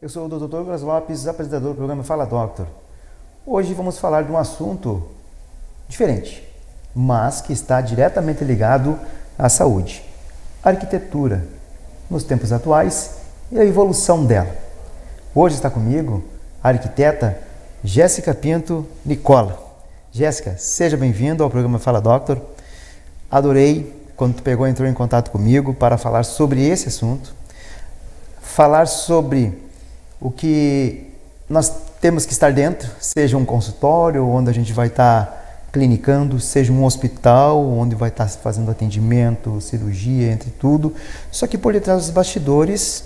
Eu sou o Dr. Douglas Lopes, apresentador do programa Fala Doctor. Hoje vamos falar de um assunto diferente, mas que está diretamente ligado à saúde. A arquitetura, nos tempos atuais e a evolução dela. Hoje está comigo a arquiteta Jéssica Pinto Nicola. Jéssica, seja bem-vindo ao programa Fala Doctor. Adorei quando tu entrou em contato comigo para falar sobre esse assunto, falar sobre o que nós temos que estar dentro, seja um consultório onde a gente vai estar clinicando, seja um hospital onde vai estar fazendo atendimento, cirurgia, entre tudo. Só que por detrás dos bastidores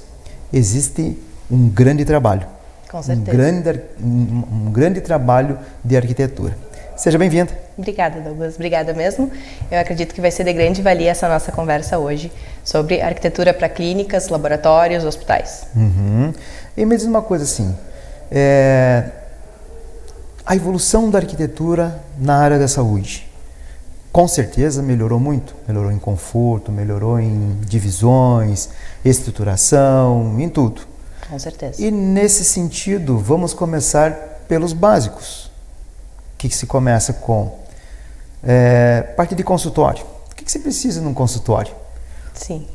existe um grande trabalho. Com certeza. Um grande trabalho de arquitetura. Seja bem-vinda. Obrigada, Douglas. Obrigada mesmo. Eu acredito que vai ser de grande valia essa nossa conversa hoje sobre arquitetura para clínicas, laboratórios, hospitais. E me diz uma coisa assim, a evolução da arquitetura na área da saúde, com certeza melhorou muito. Melhorou em conforto, melhorou em divisões, estruturação, em tudo. Com certeza. E nesse sentido, vamos começar pelos básicos. O que se começa com? Parte de consultório. O que você precisa num consultório? Sim.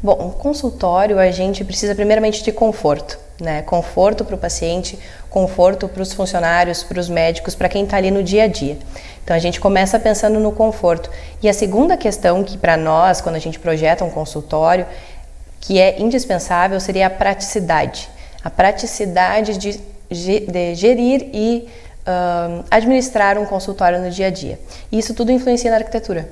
Bom, um consultório a gente precisa primeiramente de conforto, né? Conforto para o paciente, conforto para os funcionários, para os médicos, para quem está ali no dia a dia. Então a gente começa pensando no conforto. E a segunda questão que para nós, quando a gente projeta um consultório, que é indispensável, seria a praticidade. A praticidade de gerir e administrar um consultório no dia a dia. E isso tudo influencia na arquitetura.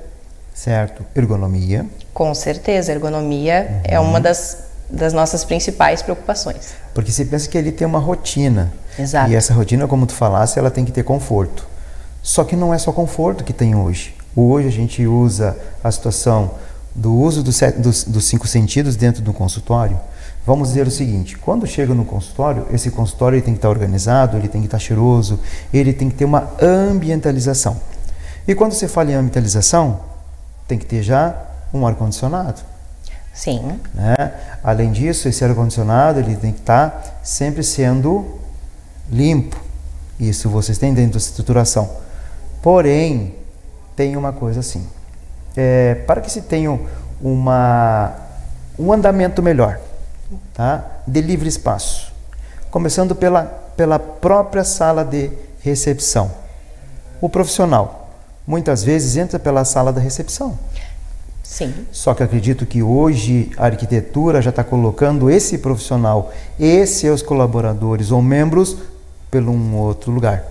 Certo. Ergonomia. Com certeza, ergonomia é uma das nossas principais preocupações. Porque você pensa que ele tem uma rotina. Exato. E essa rotina, como tu falasse, ela tem que ter conforto. Só que não é só conforto que tem hoje. Hoje a gente usa a situação do uso dos 5 sentidos dentro do consultório. Vamos dizer o seguinte, quando chega no consultório, esse consultório ele tem que estar organizado, ele tem que estar cheiroso, ele tem que ter uma ambientalização. E quando você fala em ambientalização, tem que ter já um ar-condicionado. Sim. Né? Além disso, esse ar-condicionado ele tem que estar sempre sendo limpo. Isso vocês têm dentro da estruturação. Porém, tem uma coisa assim, para que se tenha um andamento melhor, tá? De livre espaço, começando pela própria sala de recepção. O profissional muitas vezes entra pela sala da recepção. Sim. Só que acredito que hoje a arquitetura já está colocando esse profissional e seus colaboradores ou membros pelo um outro lugar.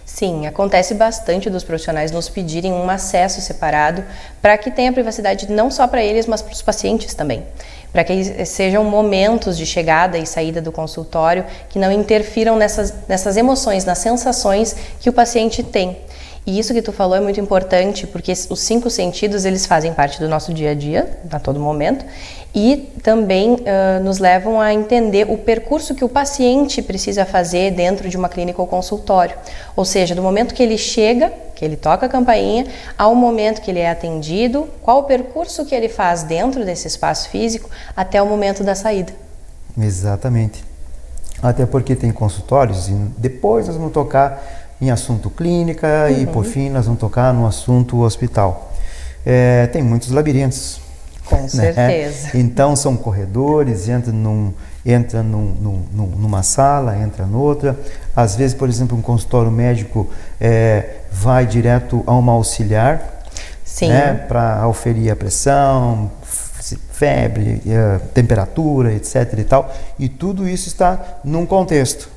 Sim, acontece bastante dos profissionais nos pedirem um acesso separado para que tenha privacidade não só para eles, mas para os pacientes também. Para que sejam momentos de chegada e saída do consultório que não interfiram nessas emoções, nas sensações que o paciente tem. E isso que tu falou é muito importante, porque os 5 sentidos eles fazem parte do nosso dia a dia, a todo momento, e também nos levam a entender o percurso que o paciente precisa fazer dentro de uma clínica ou consultório. Ou seja, do momento que ele chega, que ele toca a campainha, ao momento que ele é atendido, qual o percurso que ele faz dentro desse espaço físico até o momento da saída. Exatamente. Até porque tem consultórios e depois nós vamos tocar em assunto clínica e por fim nós vamos tocar no assunto hospital. Tem muitos labirintos. Com certeza. Né? Então são corredores, entra numa sala, entra noutra. Às vezes, por exemplo, um consultório médico vai direto a uma auxiliar, né, para auferir a pressão, febre, temperatura, etc. e tal. E tudo isso está num contexto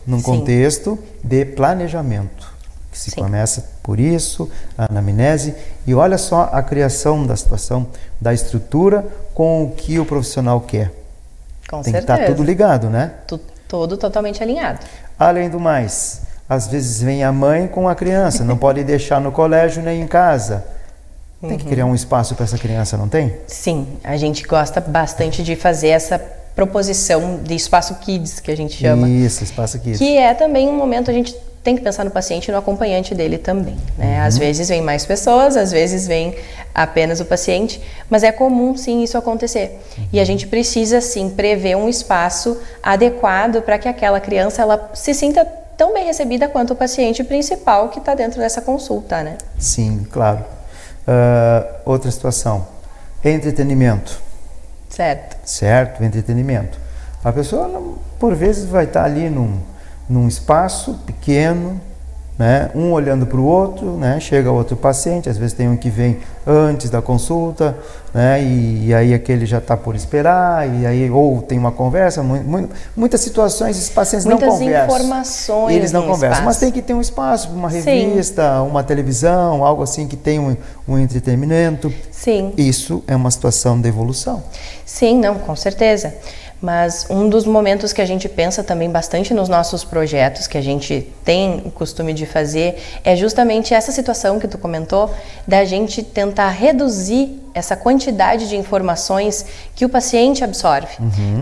de planejamento. Que se começa por isso, a anamnese, e olha só a criação da situação, da estrutura com o que o profissional quer. Com Tem certeza. que estar tudo ligado, né? Tudo totalmente alinhado. Além do mais, às vezes vem a mãe com a criança, não pode deixar no colégio nem em casa. Tem que criar um espaço para essa criança, não tem? Sim, a gente gosta bastante de fazer essa proposição de espaço kids, que a gente chama. Isso, espaço kids. Que é também um momento, a gente tem que pensar no paciente e no acompanhante dele também, né? Às vezes vem mais pessoas, às vezes vem apenas o paciente, mas é comum sim isso acontecer. E a gente precisa sim prever um espaço adequado para que aquela criança ela se sinta tão bem recebida quanto o paciente principal que está dentro dessa consulta, né? Sim, claro. Outra situação, entretenimento. Certo. Certo, entretenimento. A pessoa, por vezes, vai estar ali num espaço pequeno, né? Um olhando para o outro, né? Chega outro paciente, às vezes tem um que vem antes da consulta, né? E aí aquele já está por esperar, e aí ou tem uma conversa, muitas situações esses pacientes não conversam. Muitas informações. Eles não conversam, espaço. mas tem que ter um espaço, uma revista, uma televisão, algo assim que tenha um entretenimento. Sim. Isso é uma situação de evolução. Sim, não, com certeza. Mas um dos momentos que a gente pensa também bastante nos nossos projetos, que a gente tem o costume de fazer, é justamente essa situação que tu comentou, da gente tentar reduzir essa quantidade de informações que o paciente absorve.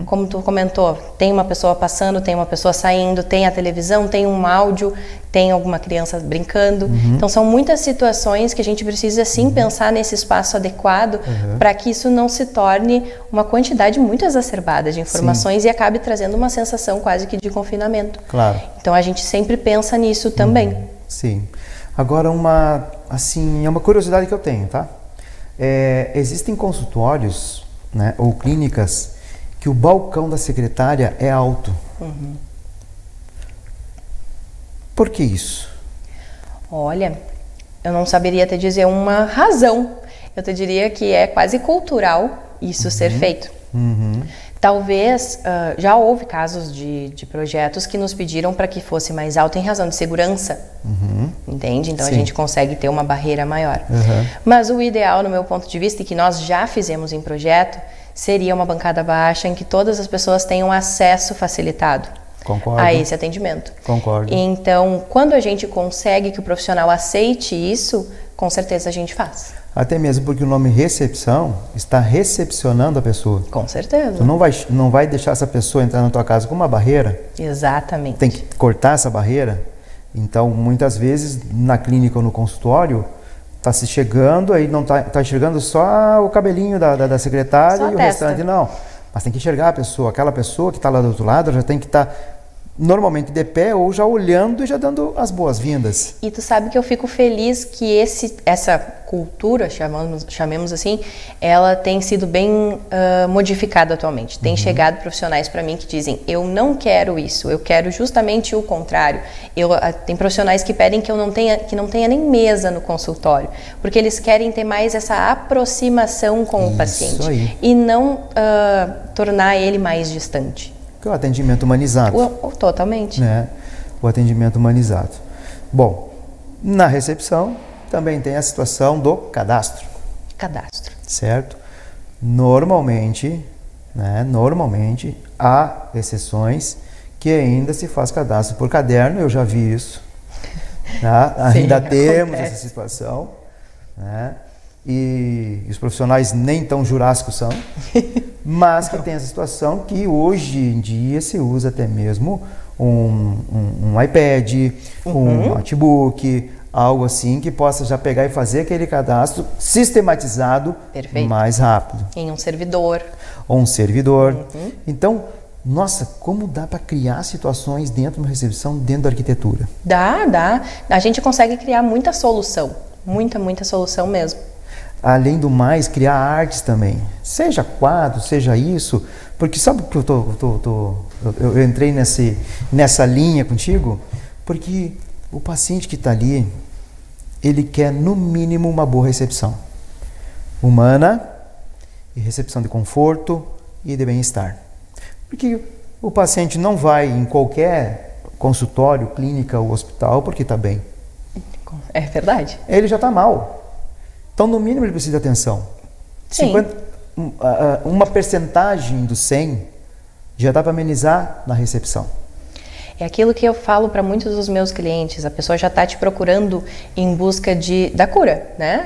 Como tu comentou, tem uma pessoa passando, tem uma pessoa saindo, tem a televisão, tem um áudio, tem alguma criança brincando. Então são muitas situações que a gente precisa sim pensar nesse espaço adequado para que isso não se torne uma quantidade muito exacerbada de informações e acabe trazendo uma sensação quase que de confinamento. Claro. Então a gente sempre pensa nisso também. Sim. Agora é uma curiosidade que eu tenho, tá? Existem consultórios, né, ou clínicas que o balcão da secretária é alto. Por que isso? Olha, eu não saberia te dizer uma razão. Eu te diria que é quase cultural isso ser feito. Talvez, já houve casos de projetos que nos pediram para que fosse mais alto em razão de segurança, entende? Então a gente consegue ter uma barreira maior. Mas o ideal, no meu ponto de vista, e que nós já fizemos em projeto, seria uma bancada baixa em que todas as pessoas tenham acesso facilitado. Concordo. A esse atendimento. Concordo. Então, quando a gente consegue que o profissional aceite isso, com certeza a gente faz. Até mesmo porque o nome recepção está recepcionando a pessoa. Com certeza. Tu não vai deixar essa pessoa entrar na tua casa com uma barreira. Exatamente. Tem que cortar essa barreira. Então, muitas vezes, na clínica ou no consultório, está se chegando, aí não tá enxergando só o cabelinho da secretária Só e o testa. restante não. Mas tem que enxergar a pessoa. Aquela pessoa que está lá do outro lado já tem que estar normalmente de pé ou já olhando e já dando as boas-vindas. E tu sabe que eu fico feliz que essa cultura, chamemos assim, ela tem sido bem modificada atualmente. Tem chegado profissionais para mim que dizem, eu não quero isso, eu quero justamente o contrário. Tem profissionais que pedem que não tenha nem mesa no consultório, porque eles querem ter mais essa aproximação com o paciente aí. E não tornar ele mais distante. Que é o atendimento humanizado. Totalmente. Né? O atendimento humanizado. Bom, na recepção também tem a situação do cadastro. Cadastro. Certo? Normalmente há exceções que ainda se faz cadastro por caderno, eu já vi isso. Tá? Ainda temos essa situação. Né? E os profissionais nem tão jurássicos são, mas que tem essa situação que hoje em dia se usa até mesmo um iPad, um notebook, algo assim que possa já pegar e fazer aquele cadastro sistematizado. Perfeito. Mais rápido. Em um servidor. Ou um servidor. Então, nossa, como dá para criar situações dentro de uma recepção, dentro da arquitetura? Dá. A gente consegue criar muita solução. Muita solução mesmo. Além do mais, criar artes também. Seja quadro, seja isso. Porque sabe que eu entrei nessa linha contigo? Porque o paciente que está ali, ele quer no mínimo uma boa recepção. Humana, e recepção de conforto e de bem-estar. Porque o paciente não vai em qualquer consultório, clínica ou hospital porque está bem. É verdade. Ele já está mal. Então, no mínimo, ele precisa de atenção. Sim. Uma percentagem do 100 já dá para amenizar na recepção. É aquilo que eu falo para muitos dos meus clientes. A pessoa já está te procurando em busca da cura, né?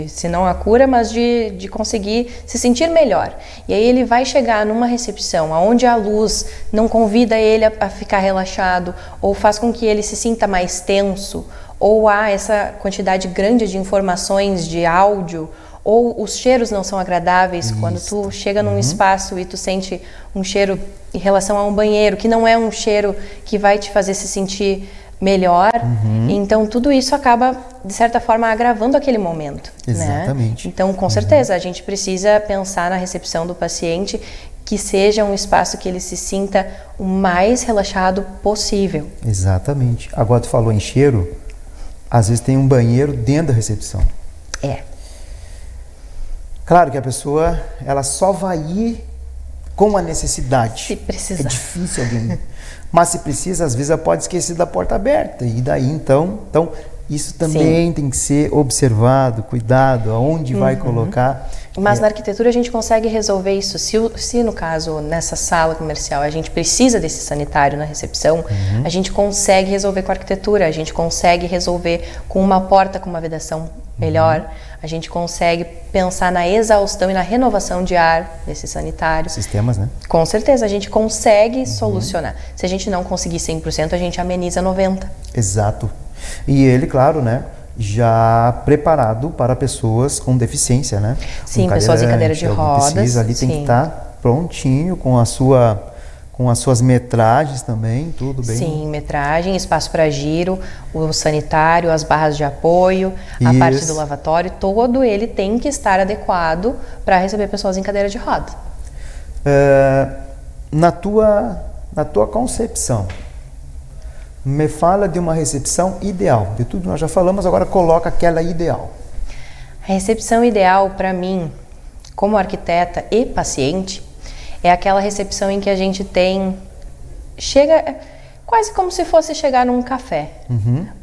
Se não a cura, mas de conseguir se sentir melhor. E aí ele vai chegar numa recepção onde a luz não convida ele a ficar relaxado, ou faz com que ele se sinta mais tenso, ou há essa quantidade grande de informações, de áudio, ou os cheiros não são agradáveis. Isso. Quando tu chega num espaço e tu sente um cheiro em relação a um banheiro, que não é um cheiro que vai te fazer se sentir melhor, então tudo isso acaba, de certa forma, agravando aquele momento. Exatamente. Né? Então, com certeza, a gente precisa pensar na recepção do paciente que seja um espaço que ele se sinta o mais relaxado possível. Exatamente. Agora tu falou em cheiro, às vezes tem um banheiro dentro da recepção. É. Claro que a pessoa, ela só vai ir com a necessidade. Se precisar. É difícil alguém. Mas se precisa, às vezes ela pode esquecer da porta aberta. E daí, então isso também tem que ser observado, cuidado, aonde vai colocar. Mas na arquitetura a gente consegue resolver isso. Se no caso, nessa sala comercial, a gente precisa desse sanitário na recepção, a gente consegue resolver com a arquitetura, a gente consegue resolver com uma porta com uma vedação melhor, a gente consegue pensar na exaustão e na renovação de ar desse sanitário. Sistemas, né? Com certeza, a gente consegue solucionar. Se a gente não conseguir 100%, a gente ameniza 90%. Exato. E ele, claro, né, já preparado para pessoas com deficiência, né? Sim, pessoas em cadeira de rodas. Precisa, ali tem que estar prontinho com as suas metragens também, tudo bem? Sim, metragem, espaço para giro, o sanitário, as barras de apoio, a parte do lavatório, todo ele tem que estar adequado para receber pessoas em cadeira de roda. Na tua concepção, me fala de uma recepção ideal. De tudo que nós já falamos, agora coloca aquela ideal. A recepção ideal para mim, como arquiteta e paciente, é aquela recepção em que a gente chega quase como se fosse chegar num café,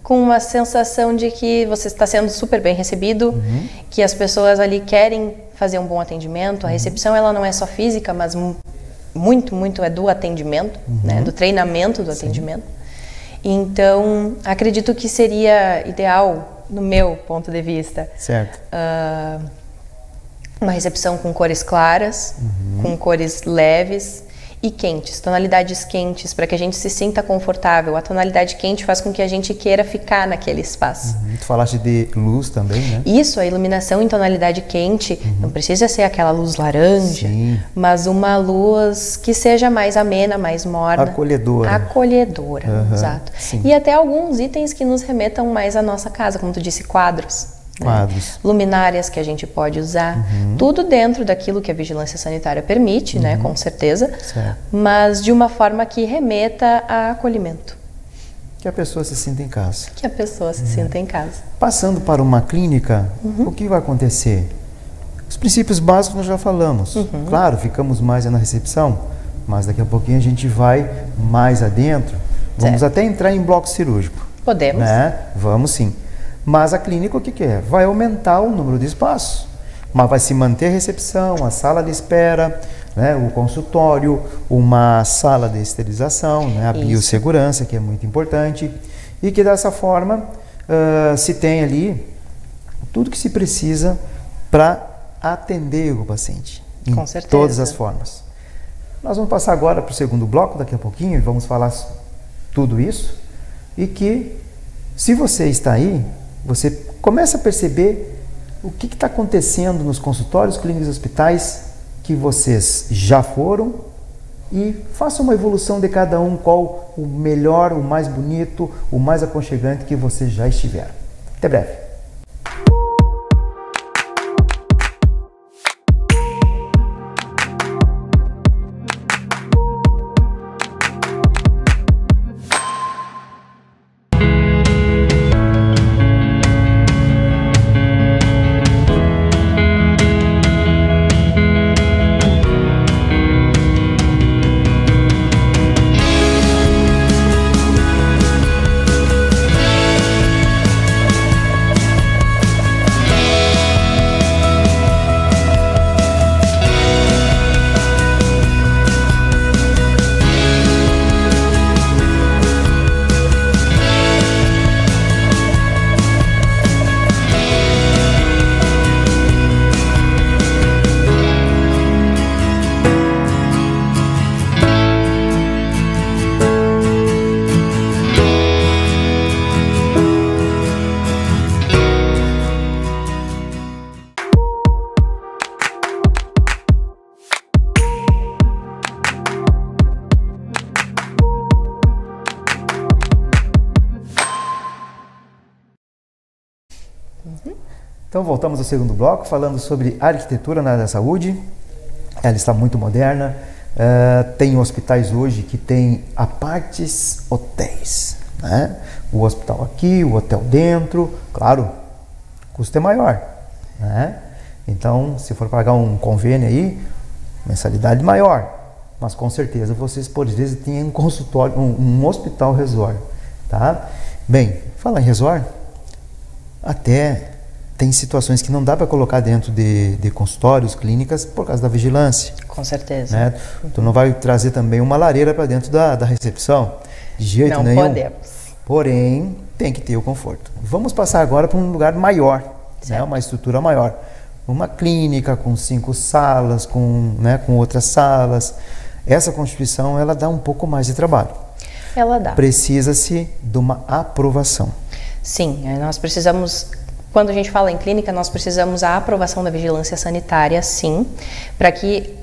com uma sensação de que você está sendo super bem recebido, que as pessoas ali querem fazer um bom atendimento. A recepção, ela não é só física, mas muito é do atendimento, né, do treinamento do atendimento. Então, acredito que seria ideal, no meu ponto de vista, certo. Uma recepção com cores claras, com cores leves e quentes, tonalidades quentes, para que a gente se sinta confortável. A tonalidade quente faz com que a gente queira ficar naquele espaço. Tu falaste de luz também, né? Isso, a iluminação em tonalidade quente, não precisa ser aquela luz laranja, mas uma luz que seja mais amena, mais morna. Acolhedora. Acolhedora, exato. Sim. E até alguns itens que nos remetam mais à nossa casa, como tu disse, quadros. Quadros. Luminárias que a gente pode usar, tudo dentro daquilo que a vigilância sanitária permite, né, com certeza, mas de uma forma que remeta a acolhimento. Que a pessoa se sinta em casa. Que a pessoa se sinta em casa. Passando para uma clínica, o que vai acontecer? Os princípios básicos nós já falamos. Claro, ficamos mais na recepção, mas daqui a pouquinho a gente vai mais adentro. Vamos até entrar em bloco cirúrgico. Podemos. Né? Vamos sim. Mas a clínica o que é? Vai aumentar o número de espaços, mas vai se manter a recepção, a sala de espera, né, o consultório, uma sala de esterilização, né, a biossegurança, que é muito importante, e que dessa forma se tem ali tudo que se precisa para atender o paciente, em todas as formas. Nós vamos passar agora para o segundo bloco, daqui a pouquinho, e vamos falar tudo isso, e que se você está aí, você começa a perceber o que está acontecendo nos consultórios, clínicas e hospitais que vocês já foram e faça uma evolução de cada um, qual o melhor, o mais bonito, o mais aconchegante que vocês já estiveram. Até breve. Então voltamos ao segundo bloco, falando sobre arquitetura na área da saúde. Ela está muito moderna. Tem hospitais hoje que tem apartes hotéis, né? O hospital aqui, o hotel dentro. Claro, o custo é maior, né? Então, se for pagar um convênio aí, mensalidade maior. Mas com certeza vocês, por vezes, têm um consultório, um hospital resort, tá? Bem, falar em resort, até tem situações que não dá para colocar dentro de consultórios, clínicas, por causa da vigilância. Com certeza. Né? Tu não vai trazer também uma lareira para dentro da recepção, de jeito nenhum. Não podemos. Porém, tem que ter o conforto. Vamos passar agora para um lugar maior, né? Uma estrutura maior. Uma clínica com 5 salas, com outras salas. Essa constituição, ela dá um pouco mais de trabalho. Ela dá. Precisa-se de uma aprovação. Sim, nós precisamos... Quando a gente fala em clínica, nós precisamos a aprovação da vigilância sanitária, sim, para que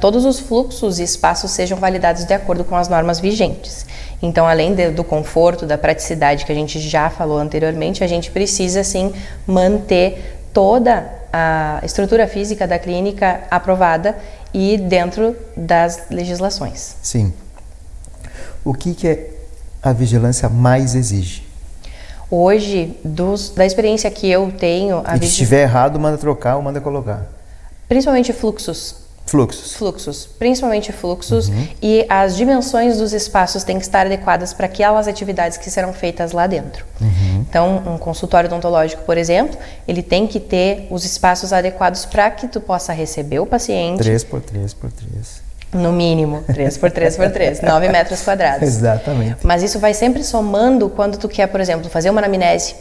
todos os fluxos e espaços sejam validados de acordo com as normas vigentes. Então, além do conforto, da praticidade que a gente já falou anteriormente, a gente precisa, sim, manter toda a estrutura física da clínica aprovada e dentro das legislações. Sim. O que a vigilância mais exige? Hoje, da experiência que eu tenho... E se estiver errado, manda trocar ou manda colocar? Principalmente fluxos. Fluxos, principalmente fluxos, e as dimensões dos espaços têm que estar adequadas para aquelas atividades que serão feitas lá dentro. Então, um consultório odontológico, por exemplo, ele tem que ter os espaços adequados para que tu possa receber o paciente... 3x3x3. No mínimo, 3x3x3, 9 metros quadrados. Exatamente. Mas isso vai sempre somando quando tu quer, por exemplo, fazer uma anamnese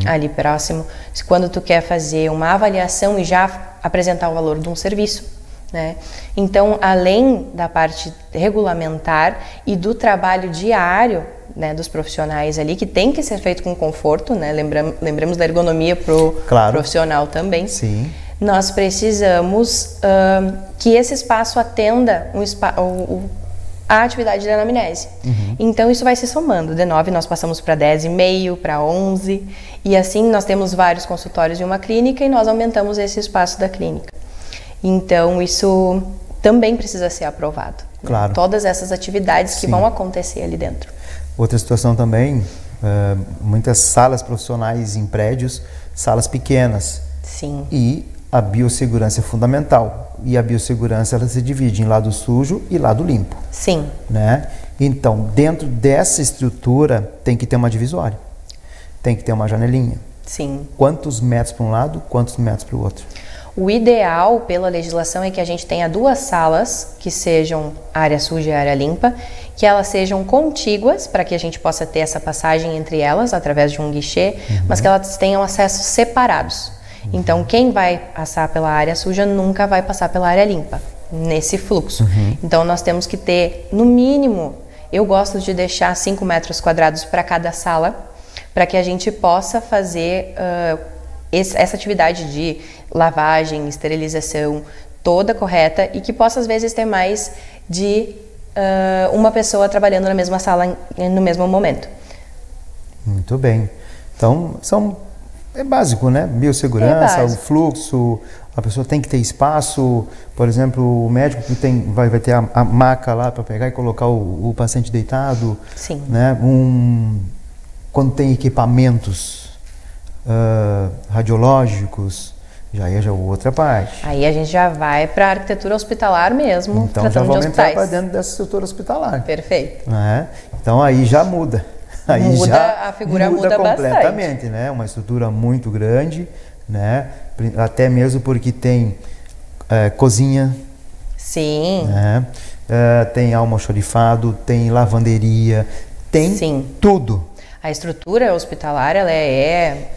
ali próximo, quando tu quer fazer uma avaliação e já apresentar o valor de um serviço, né? Então, além da parte regulamentar e do trabalho diário, né, dos profissionais ali, que tem que ser feito com conforto, né? Lembramos da ergonomia pro profissional também. Sim. Nós precisamos que esse espaço atenda a atividade da anamnese. Então, isso vai se somando. De 9, nós passamos para 10,5, para 11. E assim, nós temos vários consultórios em uma clínica e nós aumentamos esse espaço da clínica. Então, isso também precisa ser aprovado. Claro. Né? Todas essas atividades que vão acontecer ali dentro. Outra situação também, muitas salas profissionais em prédios, salas pequenas. Sim. E a biossegurança é fundamental. E a biossegurança, ela se divide em lado sujo e lado limpo. Sim. Né? Então, dentro dessa estrutura, tem que ter uma divisória. Tem que ter uma janelinha. Sim. Quantos metros para um lado, quantos metros para o outro? O ideal, pela legislação, é que a gente tenha 2 salas, que sejam área suja e área limpa, que elas sejam contíguas, para que a gente possa ter essa passagem entre elas, através de um guichê, mas que elas tenham acessos separados. Então, quem vai passar pela área suja nunca vai passar pela área limpa, nesse fluxo. Então, nós temos que ter, no mínimo, eu gosto de deixar 5 metros quadrados para cada sala, para que a gente possa fazer essa atividade de lavagem, esterilização, toda correta, e que possa, às vezes, ter mais de uma pessoa trabalhando na mesma sala no mesmo momento. Muito bem. Então, é básico, né? Biossegurança, o fluxo, a pessoa tem que ter espaço. Por exemplo, o médico que vai ter a maca lá para pegar e colocar o paciente deitado. Sim. Né? Quando tem equipamentos radiológicos, já é outra parte. Aí a gente já vai para a arquitetura hospitalar mesmo, então tratando já vamos de hospitais. entrar para dentro dessa estrutura hospitalar. Perfeito. Né? Então aí já muda. Aí a figura muda completamente, bastante. Né? Uma estrutura muito grande, né? Até mesmo porque tem cozinha. Sim. Né? Tem almoxarifado, tem lavanderia, tem tudo. A estrutura hospitalar, ela é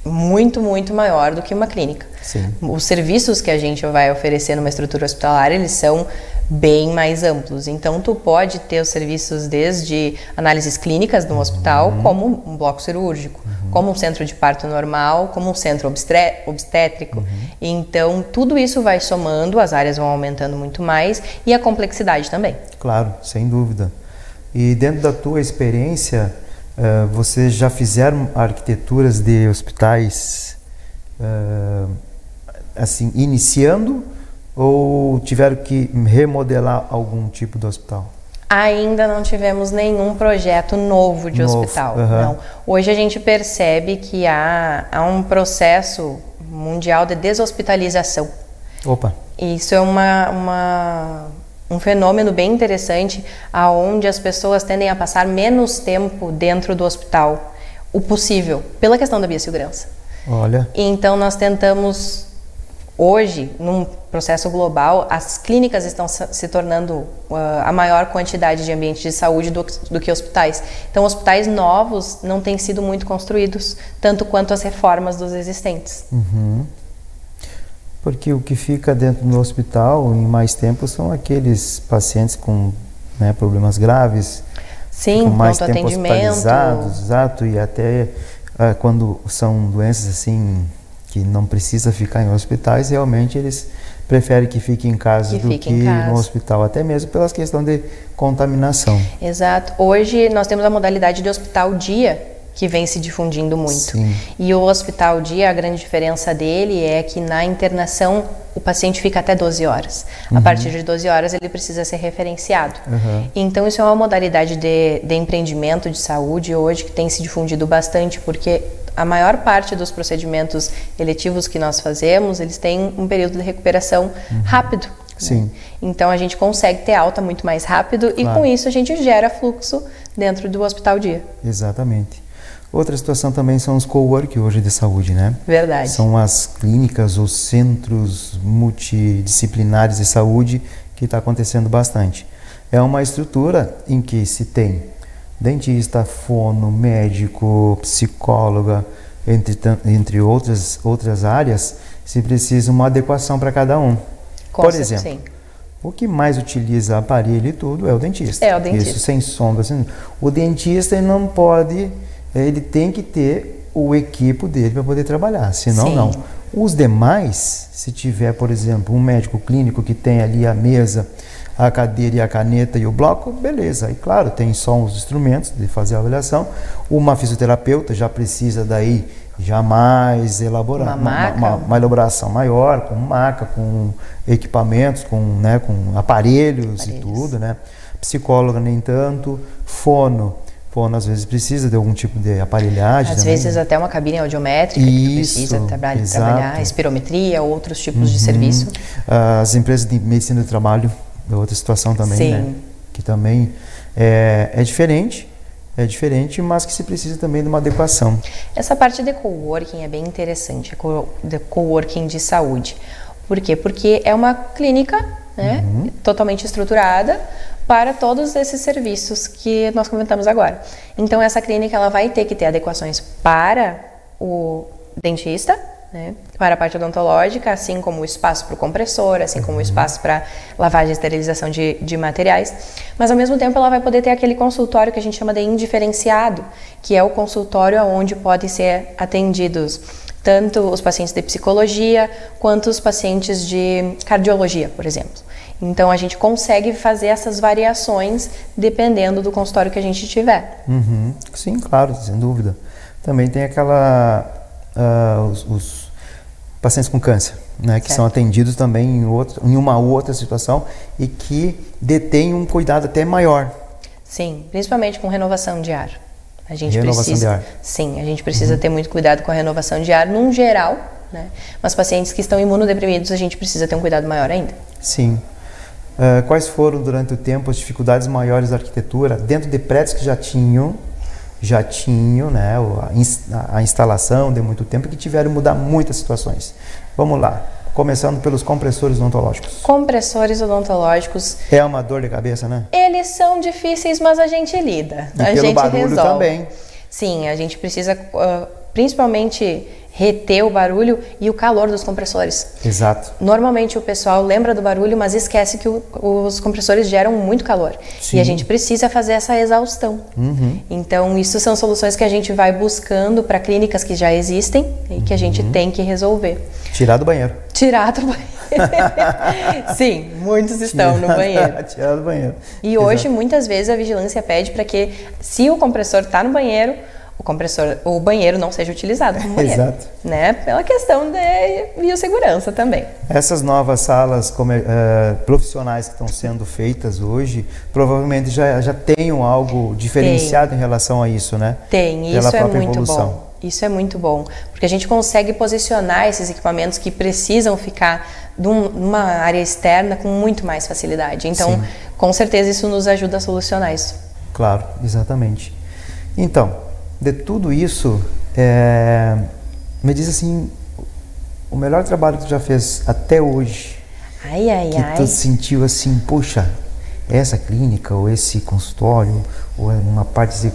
muito, muito maior do que uma clínica. Sim. Os serviços que a gente vai oferecer numa estrutura hospitalar, eles são bem mais amplos. Então, tu pode ter os serviços desde análises clínicas no hospital, como um bloco cirúrgico, como um centro de parto normal, como um centro obstétrico. Então, tudo isso vai somando, as áreas vão aumentando muito mais e a complexidade também. Claro, sem dúvida. E dentro da tua experiência, vocês já fizeram arquiteturas de hospitais assim, iniciando ou tiveram que remodelar algum tipo do hospital? Ainda não tivemos nenhum projeto novo de hospital. Não. Hoje a gente percebe que há um processo mundial de deshospitalização. Opa! Isso é um fenômeno bem interessante, aonde as pessoas tendem a passar menos tempo dentro do hospital, o possível, pela questão da biossegurança. Olha. Então nós tentamos, hoje, num processo global, as clínicas estão se tornando a maior quantidade de ambientes de saúde do que hospitais. Então hospitais novos não têm sido muito construídos, tanto quanto as reformas dos existentes. Uhum. Porque o que fica dentro do hospital em mais tempo são aqueles pacientes com, né, problemas graves, sim, com mais pronto tempo atendimento, hospitalizados, exato, e até quando são doenças assim que não precisa ficar em hospitais, realmente eles preferem que fique em casa do que no hospital, até mesmo pelas questões de contaminação. Exato. Hoje nós temos a modalidade de hospital dia, que vem se difundindo muito. Sim. E o hospital dia, a grande diferença dele é que na internação o paciente fica até 12 horas. A partir de 12 horas ele precisa ser referenciado. Então isso é uma modalidade de empreendimento de saúde hoje que tem se difundido bastante, porque a maior parte dos procedimentos eletivos que nós fazemos, eles têm um período de recuperação rápido. Sim. Né? Então a gente consegue ter alta muito mais rápido e com isso a gente gera fluxo dentro do hospital dia. Exatamente. Outra situação também são os cowork hoje de saúde, né? Verdade. São as clínicas ou centros multidisciplinares de saúde que está acontecendo bastante. É uma estrutura em que se tem dentista, fono, médico, psicóloga, entre outras áreas, se precisa uma adequação para cada um. Por exemplo, sim. O que mais utiliza aparelho e tudo é o dentista. É o dentista. Isso sem sombra. Assim, o dentista ele não pode, ele tem que ter o equipo dele para poder trabalhar, senão sim. não. Os demais, se tiver, por exemplo, um médico clínico que tem ali a mesa, a cadeira e a caneta e o bloco, beleza. E claro, tem só os instrumentos de fazer a avaliação. Uma fisioterapeuta já precisa daí já mais elaborar, uma elaboração maior, com maca, com equipamentos, com aparelhos e tudo, né? Psicóloga nem tanto, fono às vezes precisa de algum tipo de aparelhagem. Às vezes até uma cabine audiométrica que precisa trabalhar, espirometria, outros tipos de serviço. As empresas de medicina do trabalho é outra situação também, sim. né? Que também é diferente, mas que se precisa também de uma adequação. Essa parte de coworking é bem interessante, de coworking de saúde. Por quê? Porque é uma clínica, né, totalmente estruturada para todos esses serviços que nós comentamos agora. Então essa clínica ela vai ter que ter adequações para o dentista, né, para a parte odontológica, assim como o espaço para o compressor, assim como o espaço para lavagem e esterilização de materiais, mas ao mesmo tempo ela vai poder ter aquele consultório que a gente chama de indiferenciado, que é o consultório onde podem ser atendidos tanto os pacientes de psicologia quanto os pacientes de cardiologia, por exemplo. Então a gente consegue fazer essas variações dependendo do consultório que a gente tiver. Sim, claro, sem dúvida. Também tem os pacientes com câncer, né, que são atendidos também em uma outra situação e que detêm um cuidado até maior. Sim, principalmente com renovação de ar. A gente renovação de ar. Sim, a gente precisa ter muito cuidado com a renovação de ar num geral, né? Mas pacientes que estão imunodeprimidos a gente precisa ter um cuidado maior ainda. Sim. Quais foram durante o tempo as dificuldades maiores da arquitetura dentro de prédios que já tinham, né, a instalação de muito tempo, que tiveram que mudar muitas situações? Vamos lá, começando pelos compressores odontológicos. Compressores odontológicos. É uma dor de cabeça, né? Eles são difíceis, mas a gente lida. E a gente barulho resolve. Também. Sim, a gente precisa principalmente reter o barulho e o calor dos compressores. Exato. Normalmente o pessoal lembra do barulho, mas esquece que os compressores geram muito calor. Sim. E a gente precisa fazer essa exaustão. Então, isso são soluções que a gente vai buscando para clínicas que já existem e que a gente tem que resolver. Tirar do banheiro. Tirar do banheiro. Sim, muitos estão no banheiro. Tirar do banheiro. E hoje, muitas vezes, a vigilância pede para que, se o compressor está no banheiro, o compressor, o banheiro não seja utilizado como banheiro. Exato. Né? Pela questão de biossegurança também. Essas novas salas profissionais que estão sendo feitas hoje, provavelmente já tenham algo diferenciado em relação a isso, né? Tem, e isso é muito bom. Isso é muito bom, porque a gente consegue posicionar esses equipamentos que precisam ficar numa área externa com muito mais facilidade. Então, sim, com certeza isso nos ajuda a solucionar isso. Claro, exatamente. Então, de tudo isso, me diz assim, o melhor trabalho que tu já fez até hoje, que tu sentiu assim, poxa, essa clínica, ou esse consultório, ou uma parte,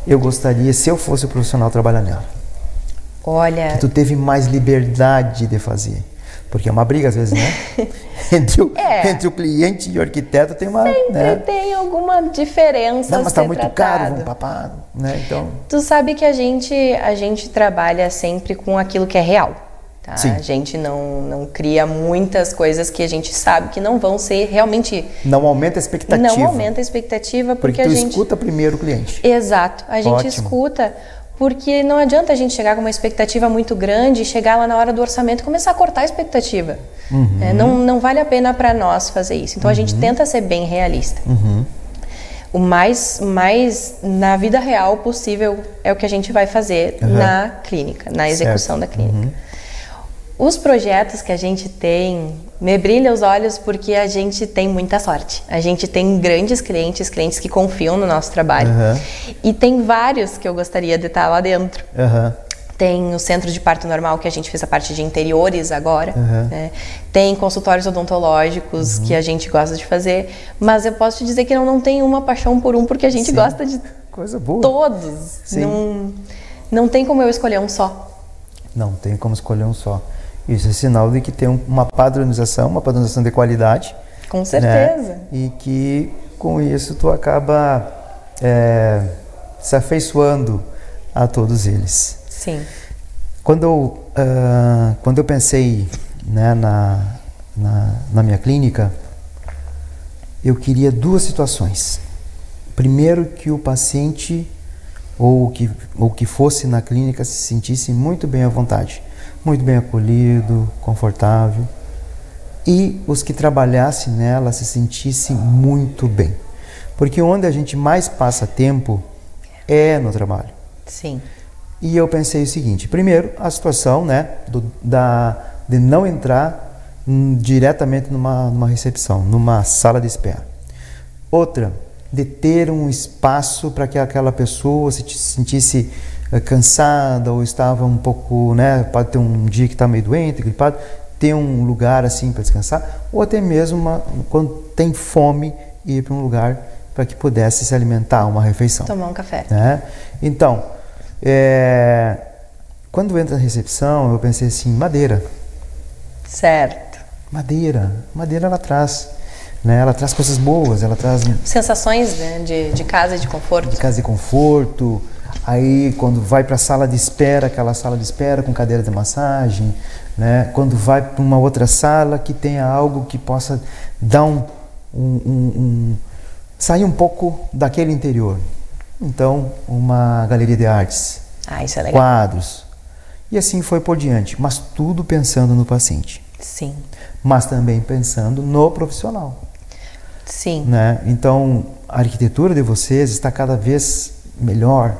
eu gostaria, se eu fosse o profissional, trabalhar nela. Olha... Que tu teve mais liberdade de fazer. Porque é uma briga, às vezes, né? Entre o cliente e o arquiteto tem uma... Sempre tem alguma diferença. Não, mas está muito caro, vamos papado, né? Então... Tu sabe que a gente trabalha sempre com aquilo que é real. Tá? A gente não cria muitas coisas que a gente sabe que não vão ser realmente... Não aumenta a expectativa. Não aumenta a expectativa porque a gente... escuta primeiro o cliente. Exato. A gente escuta... Porque não adianta a gente chegar com uma expectativa muito grande e chegar lá na hora do orçamento e começar a cortar a expectativa. Não vale a pena para nós fazer isso. Então a gente tenta ser bem realista. O mais na vida real possível é o que a gente vai fazer na clínica, na execução da clínica. Os projetos que a gente tem, me brilha os olhos porque a gente tem muita sorte. A gente tem grandes clientes que confiam no nosso trabalho. E tem vários que eu gostaria de estar lá dentro. Tem o centro de parto normal, que a gente fez a parte de interiores agora. Né? Tem consultórios odontológicos que a gente gosta de fazer. Mas eu posso te dizer que eu não tenho uma paixão por um, porque a gente gosta de coisa boa. Todos. Não tem como eu escolher um só. Não tem como escolher um só. Isso é sinal de que tem uma padronização de qualidade. Com certeza. Né? E que com isso tu acaba se afeiçoando a todos eles. Sim. Quando eu pensei, né, na minha clínica, eu queria duas situações. Primeiro, que o paciente ou que fosse na clínica se sentisse muito bem à vontade. Muito bem acolhido, confortável, e os que trabalhassem nela se sentissem muito bem, porque onde a gente mais passa tempo é no trabalho. Sim. E eu pensei o seguinte: primeiro, a situação, né, de não entrar diretamente numa recepção, numa sala de espera. Outra, de ter um espaço para que aquela pessoa se sentisse cansada ou estava um pouco, né, pode ter um dia que está meio doente, gripado, ter um lugar assim para descansar, ou até mesmo quando tem fome, ir para um lugar para que pudesse se alimentar, uma refeição. Tomar um café. Né? Então, quando entra na recepção, eu pensei assim, madeira. Certo. Madeira ela traz, né? Ela traz coisas boas, ela traz... sensações, né, de casa e de conforto. De casa e conforto. Aí, quando vai para a sala de espera, aquela sala de espera com cadeira de massagem, né? Quando vai para uma outra sala que tenha algo que possa dar sair um pouco daquele interior. Então, uma galeria de artes, isso é legal. Quadros, e assim foi por diante, mas tudo pensando no paciente. Sim. Mas também pensando no profissional. Sim. Né? Então, a arquitetura de vocês está cada vez melhor.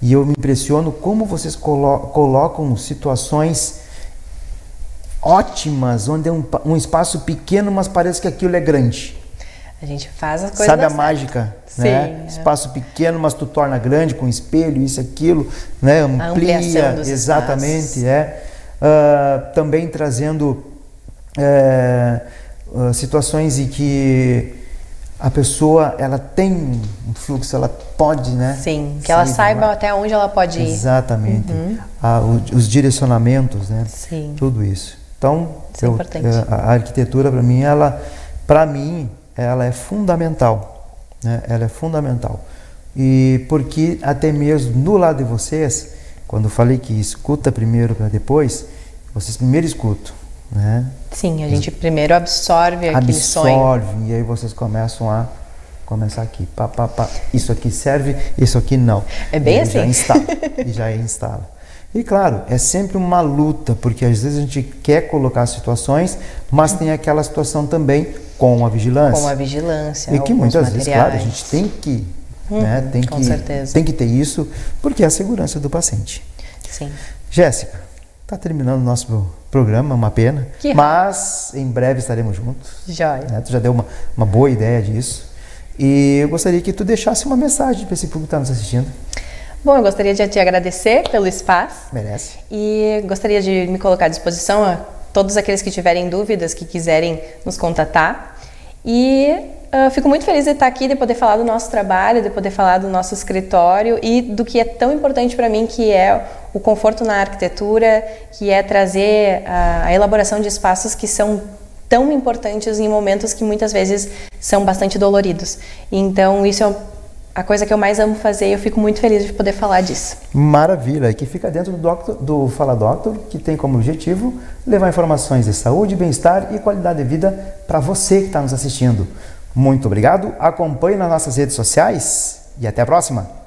E eu me impressiono como vocês colocam situações ótimas, onde é um espaço pequeno, mas parece que aquilo é grande. A gente faz as coisas. Sabe a mágica? Sim. Né? Espaço pequeno, mas tu torna grande com espelho, isso, aquilo, né? Amplia, exatamente. Também trazendo situações em que a pessoa, ela tem um fluxo, ela pode, né? Sim, que ela saiba até onde ela pode ir. Exatamente. Os direcionamentos, né? Sim. Tudo isso. Então, isso é importante. A arquitetura, para mim, ela é fundamental, né? Ela é fundamental. E porque até mesmo no lado de vocês, quando eu falei que escuta primeiro para depois, vocês primeiro escutam, né? Sim, a gente primeiro absorve aquele sonho. E aí vocês começam a começar aqui, pá, pá, pá. Isso aqui serve, isso aqui não. É bem assim. Já instala. E claro, é sempre uma luta, porque às vezes a gente quer colocar situações, mas tem aquela situação também com a vigilância. Com a vigilância. E que muitas vezes, claro, a gente tem que, né, com certeza. tem que ter isso, porque é a segurança do paciente. Sim. Jéssica, está terminando o nosso programa, uma pena, mas em breve estaremos juntos. Joia. Né? Tu já deu uma boa ideia disso. E eu gostaria que tu deixasse uma mensagem para esse público que está nos assistindo. Bom, eu gostaria de te agradecer pelo espaço. Merece. E gostaria de me colocar à disposição a todos aqueles que tiverem dúvidas, que quiserem nos contatar. E fico muito feliz de estar aqui, de poder falar do nosso trabalho, de poder falar do nosso escritório e do que é tão importante para mim, que é o conforto na arquitetura, que é trazer a elaboração de espaços que são tão importantes em momentos que muitas vezes são bastante doloridos. Então, isso é a coisa que eu mais amo fazer e eu fico muito feliz de poder falar disso. Maravilha! E que fica dentro do Fala Doctor, que tem como objetivo levar informações de saúde, bem-estar e qualidade de vida para você que está nos assistindo. Muito obrigado, acompanhe nas nossas redes sociais e até a próxima!